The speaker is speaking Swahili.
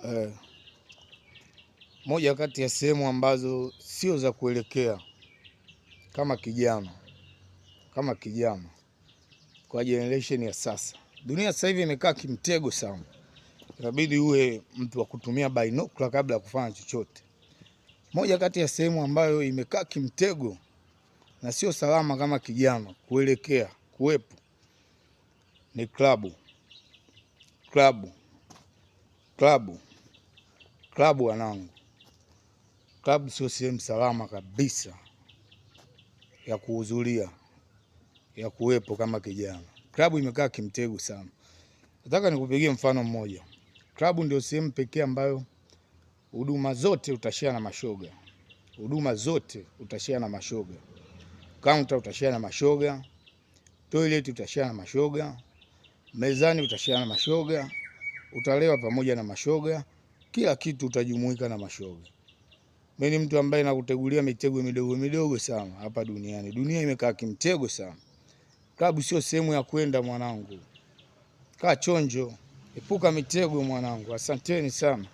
Eh, moja kati ya sehemu ambazo sio za kuelekea kama kijana kwa generation ya sasa. Dunia sasa hivi imekaa kimtego sana. Inabidi uwe mtu wa kutumia binocular kabla ya kufanya chochote. Moja kati ya sehemu ambayo imekaa kimtego na sio salama kama kijana kuwepo ni klabu wanangu. Klabu sio sehemu salama kabisa ya kuhudhuria, ya kuwepo kama kijana. Klabu imekaa kimtego sana. Nataka nikupigie mfano mmoja. Klabu ndio sehemu pekee ambayo huduma zote utashare na mashoga. Counter utashare na mashoga, toilet utashare na mashoga, mezani utashare na mashoga, utalewa pamoja na mashoga, kila kitu utajumuika na mashoga. Mimi ni mtu ambaye nakutegulia mitego midogo midogo sana hapa duniani. Dunia imekaa kimtego sana. Klabu sio sehemu ya kwenda mwanangu. Kaa chonjo, epuka mitego mwanangu. Asanteni sana.